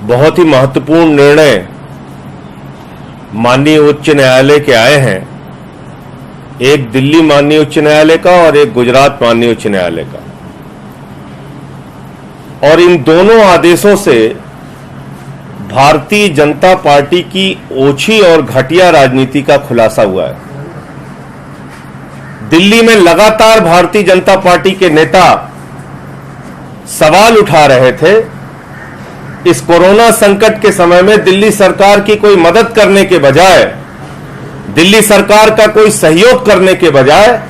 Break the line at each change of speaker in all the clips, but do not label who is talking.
बहुत ही महत्वपूर्ण निर्णय माननीय उच्च न्यायालय के आए हैं, एक दिल्ली माननीय उच्च न्यायालय का और एक गुजरात माननीय उच्च न्यायालय का। और इन दोनों आदेशों से भारतीय जनता पार्टी की ओछी और घटिया राजनीति का खुलासा हुआ है। दिल्ली में लगातार भारतीय जनता पार्टी के नेता सवाल उठा रहे थे, इस कोरोना संकट के समय में दिल्ली सरकार की कोई मदद करने के बजाय, दिल्ली सरकार का कोई सहयोग करने के बजाय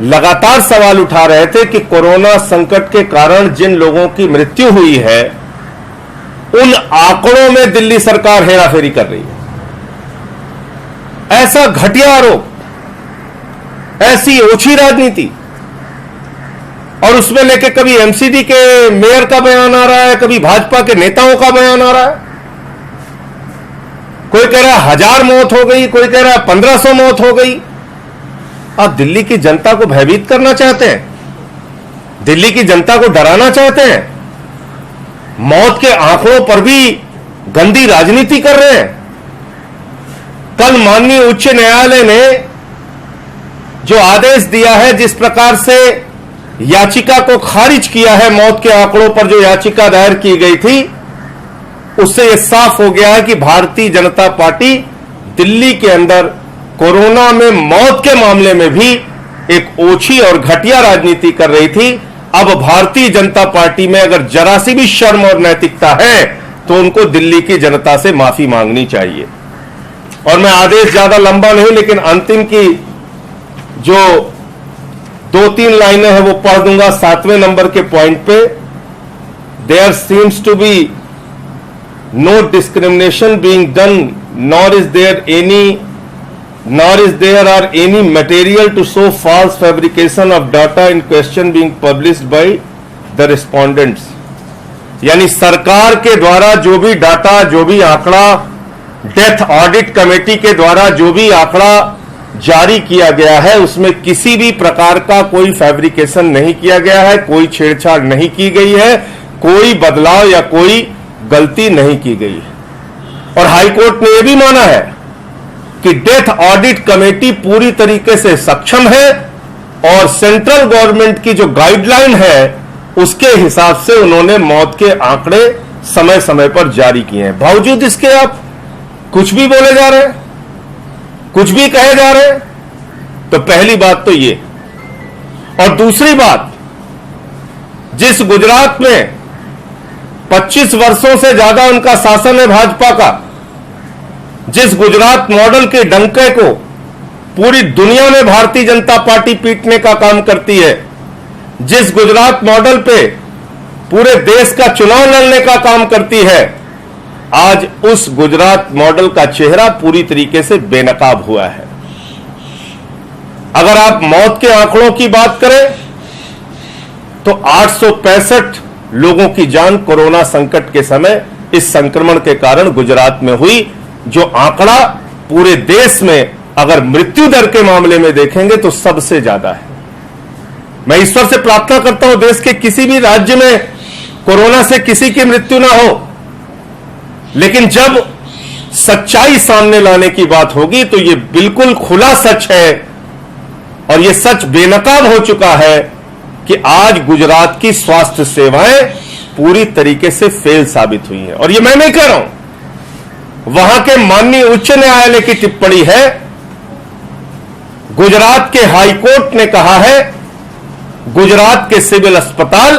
लगातार सवाल उठा रहे थे कि कोरोना संकट के कारण जिन लोगों की मृत्यु हुई है उन आंकड़ों में दिल्ली सरकार हेराफेरी कर रही है। ऐसा घटिया आरोप, ऐसी ओछी राजनीति, और उसमें लेके कभी एमसीडी के मेयर का बयान आ रहा है, कभी भाजपा के नेताओं का बयान आ रहा है। कोई कह रहा है 1000 मौत हो गई, कोई कह रहा है 1500 मौत हो गई। आप दिल्ली की जनता को भयभीत करना चाहते हैं, दिल्ली की जनता को डराना चाहते हैं, मौत के आंकड़ों पर भी गंदी राजनीति कर रहे हैं। कल माननीय उच्च न्यायालय ने जो आदेश दिया है, जिस प्रकार से याचिका को खारिज किया है, मौत के आंकड़ों पर जो याचिका दायर की गई थी, उससे यह साफ हो गया है कि भारतीय जनता पार्टी दिल्ली के अंदर कोरोना में मौत के मामले में भी एक ओछी और घटिया राजनीति कर रही थी। अब भारतीय जनता पार्टी में अगर जरा सी भी शर्म और नैतिकता है तो उनको दिल्ली की जनता से माफी मांगनी चाहिए। और मैं आदेश ज्यादा लंबा नहीं, लेकिन अंतिम की जो 2-3 लाइनें हैं वो पढ़ दूंगा। 7वें नंबर के पॉइंट पे, there seems to be no discrimination being done, nor is there are any material to show false fabrication of data in question being published by the respondents। यानी सरकार के द्वारा जो भी डाटा, जो भी आंकड़ा, डेथ ऑडिट कमेटी के द्वारा जो भी आंकड़ा जारी किया गया है, उसमें किसी भी प्रकार का कोई फैब्रिकेशन नहीं किया गया है, कोई छेड़छाड़ नहीं की गई है, कोई बदलाव या कोई गलती नहीं की गई है। और हाईकोर्ट ने यह भी माना है कि डेथ ऑडिट कमेटी पूरी तरीके से सक्षम है और सेंट्रल गवर्नमेंट की जो गाइडलाइन है उसके हिसाब से उन्होंने मौत के आंकड़े समय समय पर जारी किए हैं। बावजूद इसके आप कुछ भी बोले जा रहे हैं, कुछ भी कहे जा रहे हैं। तो पहली बात तो ये, और दूसरी बात, जिस गुजरात में 25 वर्षों से ज्यादा उनका शासन है भाजपा का, जिस गुजरात मॉडल के डंके को पूरी दुनिया में भारतीय जनता पार्टी पीटने का काम करती है, जिस गुजरात मॉडल पे पूरे देश का चुनाव लड़ने का काम करती है, आज उस गुजरात मॉडल का चेहरा पूरी तरीके से बेनकाब हुआ है। अगर आप मौत के आंकड़ों की बात करें तो 865 लोगों की जान कोरोना संकट के समय इस संक्रमण के कारण गुजरात में हुई, जो आंकड़ा पूरे देश में अगर मृत्यु दर के मामले में देखेंगे तो सबसे ज्यादा है। मैं ईश्वर से प्रार्थना करता हूं देश के किसी भी राज्य में कोरोना से किसी की मृत्यु ना हो, लेकिन जब सच्चाई सामने लाने की बात होगी तो यह बिल्कुल खुला सच है, और यह सच बेनकाब हो चुका है कि आज गुजरात की स्वास्थ्य सेवाएं पूरी तरीके से फेल साबित हुई हैं। और यह मैं नहीं कह रहा हूं, वहां के माननीय उच्च न्यायालय की टिप्पणी है। गुजरात के हाई कोर्ट ने कहा है गुजरात के सिविल अस्पताल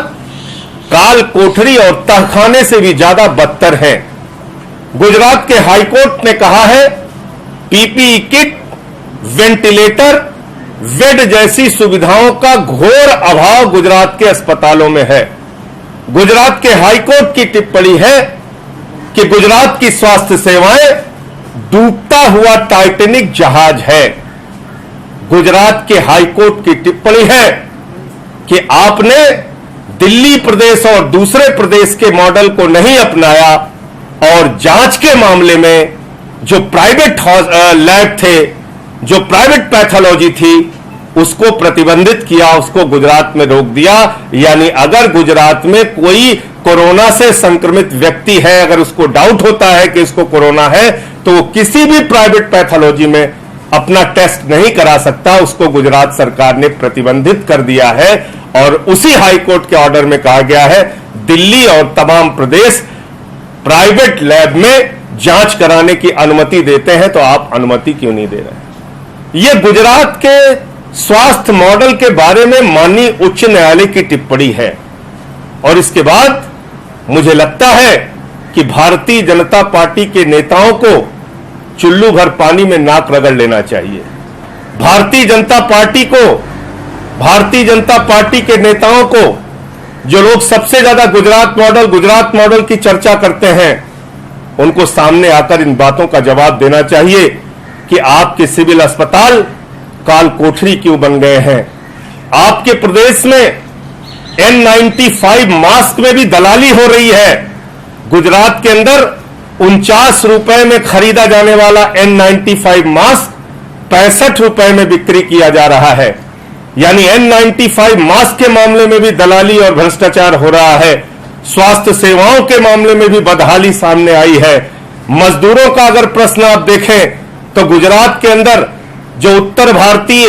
काल कोठरी और तहखाने से भी ज्यादा बदतर हैं। गुजरात के हाई कोर्ट ने कहा है पीपीई किट, वेंटिलेटर, बेड जैसी सुविधाओं का घोर अभाव गुजरात के अस्पतालों में है। गुजरात के हाई कोर्ट की टिप्पणी है कि गुजरात की स्वास्थ्य सेवाएं डूबता हुआ टाइटैनिक जहाज है। गुजरात के हाई कोर्ट की टिप्पणी है कि आपने दिल्ली प्रदेश और दूसरे प्रदेश के मॉडल को नहीं अपनाया और जांच के मामले में जो प्राइवेट लैब थे, जो प्राइवेट पैथोलॉजी थी, उसको प्रतिबंधित किया, उसको गुजरात में रोक दिया। यानी अगर गुजरात में कोई कोरोना से संक्रमित व्यक्ति है, अगर उसको डाउट होता है कि इसको कोरोना है, तो वो किसी भी प्राइवेट पैथोलॉजी में अपना टेस्ट नहीं करा सकता। उसको गुजरात सरकार ने प्रतिबंधित कर दिया है और उसी हाईकोर्ट के ऑर्डर में कहा गया है दिल्ली और तमाम प्रदेश प्राइवेट लैब में जांच कराने की अनुमति देते हैं, तो आप अनुमति क्यों नहीं दे रहे? यह गुजरात के स्वास्थ्य मॉडल के बारे में माननीय उच्च न्यायालय की टिप्पणी है। और इसके बाद मुझे लगता है कि भारतीय जनता पार्टी के नेताओं को चुल्लू भर पानी में नाक रगड़ लेना चाहिए। भारतीय जनता पार्टी के नेताओं को, जो लोग सबसे ज्यादा गुजरात मॉडल की चर्चा करते हैं, उनको सामने आकर इन बातों का जवाब देना चाहिए कि आपके सिविल अस्पताल काल कोठरी क्यों बन गए हैं। आपके प्रदेश में N95 मास्क में भी दलाली हो रही है। गुजरात के अंदर 49 रुपए में खरीदा जाने वाला N95 मास्क 65 रुपए में बिक्री किया जा रहा है। यानी N95 मास्क के मामले में भी दलाली और भ्रष्टाचार हो रहा है। स्वास्थ्य सेवाओं के मामले में भी बदहाली सामने आई है। मजदूरों का अगर प्रश्न आप देखें तो गुजरात के अंदर जो उत्तर भारतीय,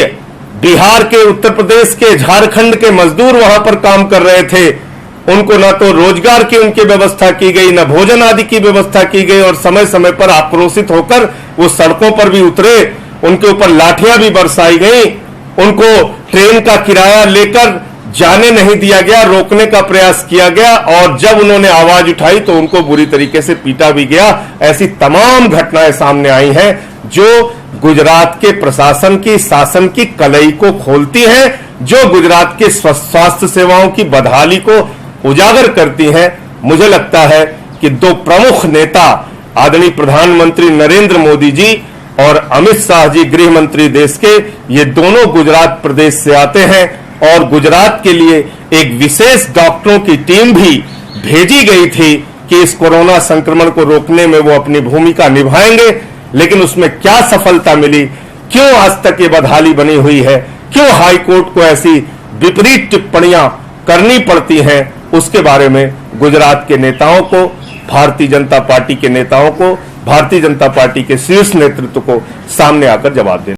बिहार के, उत्तर प्रदेश के, झारखंड के मजदूर वहां पर काम कर रहे थे, उनको ना तो रोजगार की उनकी व्यवस्था की गई, ना भोजन आदि की व्यवस्था की गई और समय समय पर आक्रोशित होकर वो सड़कों पर भी उतरे, उनके ऊपर लाठियां भी बरसाई गई, उनको ट्रेन का किराया लेकर जाने नहीं दिया गया, रोकने का प्रयास किया गया और जब उन्होंने आवाज उठाई तो उनको बुरी तरीके से पीटा भी गया। ऐसी तमाम घटनाएं सामने आई हैं जो गुजरात के प्रशासन की, शासन की कलई को खोलती हैं, जो गुजरात के स्वास्थ्य सेवाओं की बदहाली को उजागर करती हैं। मुझे लगता है कि दो प्रमुख नेता आदरणीय प्रधानमंत्री नरेंद्र मोदी जी और अमित शाह जी गृह मंत्री देश के, ये दोनों गुजरात प्रदेश से आते हैं और गुजरात के लिए एक विशेष डॉक्टरों की टीम भी भेजी गई थी कि इस कोरोना संक्रमण को रोकने में वो अपनी भूमिका निभाएंगे। लेकिन उसमें क्या सफलता मिली, क्यों आज तक ये बदहाली बनी हुई है, क्यों हाईकोर्ट को ऐसी विपरीत टिप्पणियां करनी पड़ती हैं, उसके बारे में गुजरात के नेताओं को, भारतीय जनता पार्टी के नेताओं को, भारतीय जनता पार्टी के शीर्ष नेतृत्व को सामने आकर जवाब देना।